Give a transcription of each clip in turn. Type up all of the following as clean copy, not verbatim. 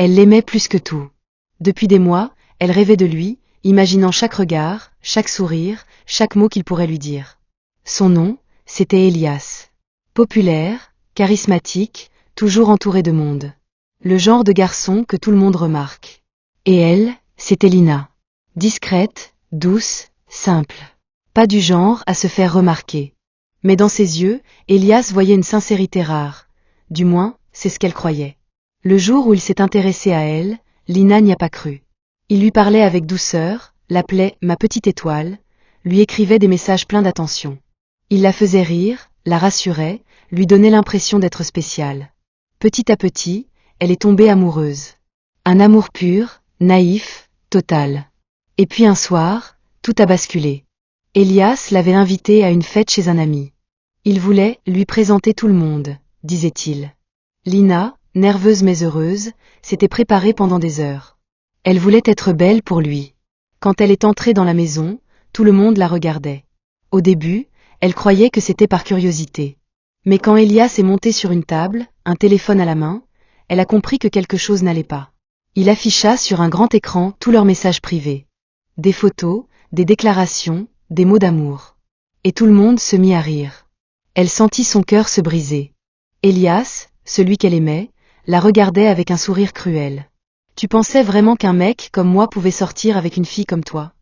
Elle l'aimait plus que tout. Depuis des mois, elle rêvait de lui, imaginant chaque regard, chaque sourire, chaque mot qu'il pourrait lui dire. Son nom, c'était Elias. Populaire, charismatique, toujours entouré de monde. Le genre de garçon que tout le monde remarque. Et elle, c'était Lina. Discrète, douce, simple. Pas du genre à se faire remarquer. Mais dans ses yeux, Elias voyait une sincérité rare. Du moins, c'est ce qu'elle croyait. Le jour où il s'est intéressé à elle, Lina n'y a pas cru. Il lui parlait avec douceur, l'appelait « ma petite étoile », lui écrivait des messages pleins d'attention. Il la faisait rire, la rassurait, lui donnait l'impression d'être spéciale. Petit à petit, elle est tombée amoureuse. Un amour pur, naïf, total. Et puis un soir, tout a basculé. Elias l'avait invitée à une fête chez un ami. Il voulait lui présenter tout le monde, disait-il. Lina, nerveuse mais heureuse, s'était préparée pendant des heures. Elle voulait être belle pour lui. Quand elle est entrée dans la maison, tout le monde la regardait. Au début, elle croyait que c'était par curiosité. Mais quand Elias est monté sur une table, un téléphone à la main, elle a compris que quelque chose n'allait pas. Il afficha sur un grand écran tous leurs messages privés. Des photos, des déclarations, des mots d'amour. Et tout le monde se mit à rire. Elle sentit son cœur se briser. Elias, celui qu'elle aimait, la regardait avec un sourire cruel. « Tu pensais vraiment qu'un mec comme moi pouvait sortir avec une fille comme toi ?»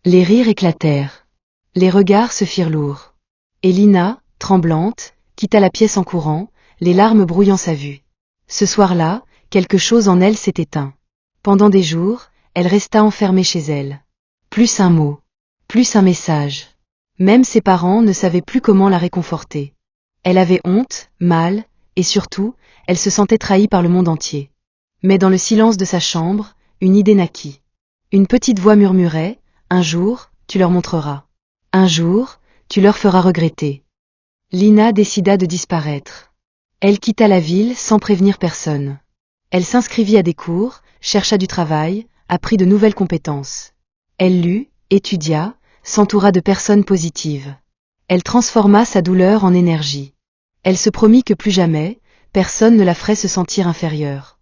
Les rires éclatèrent. Les regards se firent lourds. Et Lina, tremblante, quitta la pièce en courant, les larmes brouillant sa vue. Ce soir-là, quelque chose en elle s'est éteint. Pendant des jours, elle resta enfermée chez elle. Plus un mot, plus un message. Même ses parents ne savaient plus comment la réconforter. Elle avait honte, mal, et surtout, elle se sentait trahie par le monde entier. Mais dans le silence de sa chambre, une idée naquit. Une petite voix murmurait « Un jour, tu leur montreras. Un jour, tu leur feras regretter. » Lina décida de disparaître. Elle quitta la ville sans prévenir personne. Elle s'inscrivit à des cours, chercha du travail, apprit de nouvelles compétences. Elle lut, étudia, s'entoura de personnes positives. Elle transforma sa douleur en énergie. Elle se promit que plus jamais, personne ne la ferait se sentir inférieure.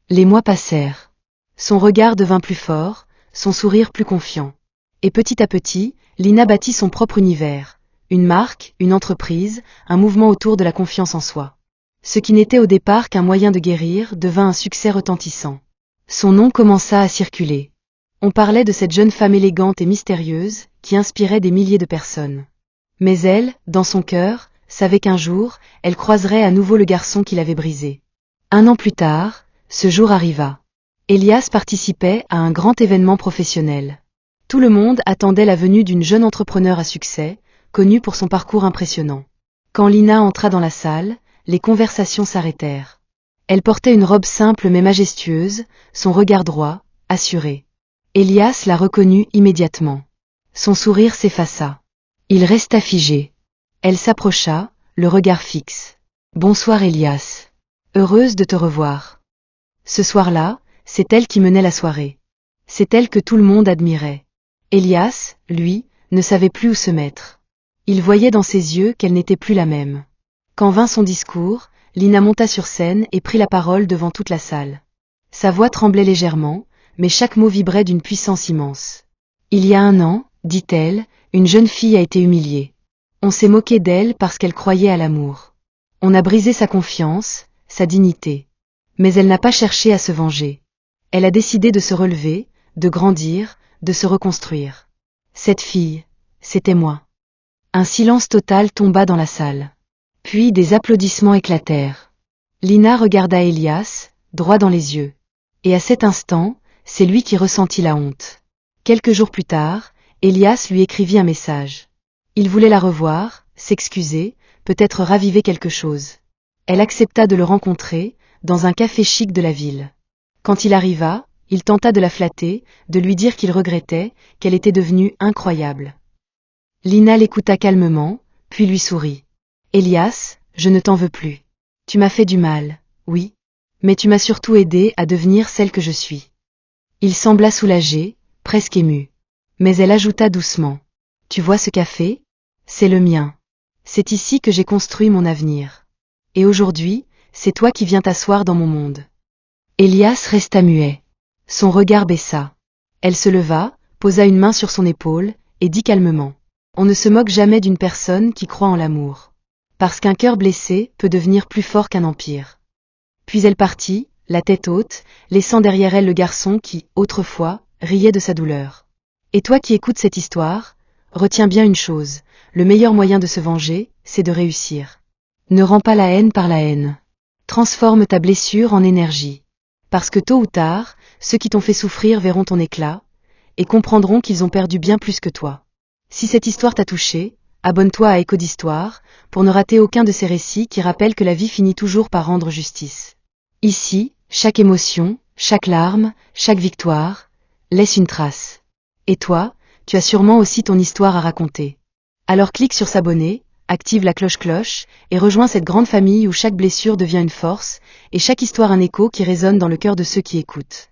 Les mois passèrent. Son regard devint plus fort, son sourire plus confiant. Et petit à petit, Lina bâtit son propre univers. Une marque, une entreprise, un mouvement autour de la confiance en soi. Ce qui n'était au départ qu'un moyen de guérir devint un succès retentissant. Son nom commença à circuler. On parlait de cette jeune femme élégante et mystérieuse, qui inspirait des milliers de personnes. Mais elle, dans son cœur, savait qu'un jour, elle croiserait à nouveau le garçon qui l'avait brisé. 1 an plus tard, ce jour arriva. Elias participait à un grand événement professionnel. Tout le monde attendait la venue d'une jeune entrepreneur à succès, connue pour son parcours impressionnant. Quand Lina entra dans la salle, les conversations s'arrêtèrent. Elle portait une robe simple mais majestueuse, son regard droit, assuré. Elias la reconnut immédiatement. Son sourire s'effaça. Il resta figé. Elle s'approcha, le regard fixe. « Bonsoir Elias. Heureuse de te revoir. » Ce soir-là, c'est elle qui menait la soirée. C'est elle que tout le monde admirait. Elias, lui, ne savait plus où se mettre. Il voyait dans ses yeux qu'elle n'était plus la même. Quand vint son discours, Lina monta sur scène et prit la parole devant toute la salle. Sa voix tremblait légèrement, mais chaque mot vibrait d'une puissance immense. « Il y a 1 an, dit-elle, une jeune fille a été humiliée. On s'est moqué d'elle parce qu'elle croyait à l'amour. On a brisé sa confiance, sa dignité. Mais elle n'a pas cherché à se venger. Elle a décidé de se relever, de grandir, de se reconstruire. Cette fille, c'était moi. » Un silence total tomba dans la salle. Puis des applaudissements éclatèrent. Lina regarda Elias, droit dans les yeux. Et à cet instant, c'est lui qui ressentit la honte. Quelques jours plus tard, Elias lui écrivit un message. Il voulait la revoir, s'excuser, peut-être raviver quelque chose. Elle accepta de le rencontrer, dans un café chic de la ville. Quand il arriva, il tenta de la flatter, de lui dire qu'il regrettait, qu'elle était devenue incroyable. Lina l'écouta calmement, puis lui sourit. « Elias, je ne t'en veux plus. Tu m'as fait du mal, oui, mais tu m'as surtout aidé à devenir celle que je suis. » Il sembla soulagé, presque ému. Mais elle ajouta doucement. « Tu vois ce café ? C'est le mien. C'est ici que j'ai construit mon avenir. Et aujourd'hui, c'est toi qui viens t'asseoir dans mon monde. » Elias resta muet. Son regard baissa. Elle se leva, posa une main sur son épaule, et dit calmement. On ne se moque jamais d'une personne qui croit en l'amour. Parce qu'un cœur blessé peut devenir plus fort qu'un empire. Puis elle partit, la tête haute, laissant derrière elle le garçon qui, autrefois, riait de sa douleur. Et toi qui écoutes cette histoire, retiens bien une chose, le meilleur moyen de se venger, c'est de réussir. Ne rends pas la haine par la haine. Transforme ta blessure en énergie. Parce que tôt ou tard, ceux qui t'ont fait souffrir verront ton éclat, et comprendront qu'ils ont perdu bien plus que toi. Si cette histoire t'a touché, abonne-toi à Écho d'Histoire, pour ne rater aucun de ces récits qui rappellent que la vie finit toujours par rendre justice. Ici, chaque émotion, chaque larme, chaque victoire, laisse une trace. Et toi, tu as sûrement aussi ton histoire à raconter. Alors clique sur s'abonner, active la cloche-cloche, et rejoins cette grande famille où chaque blessure devient une force, et chaque histoire un écho qui résonne dans le cœur de ceux qui écoutent.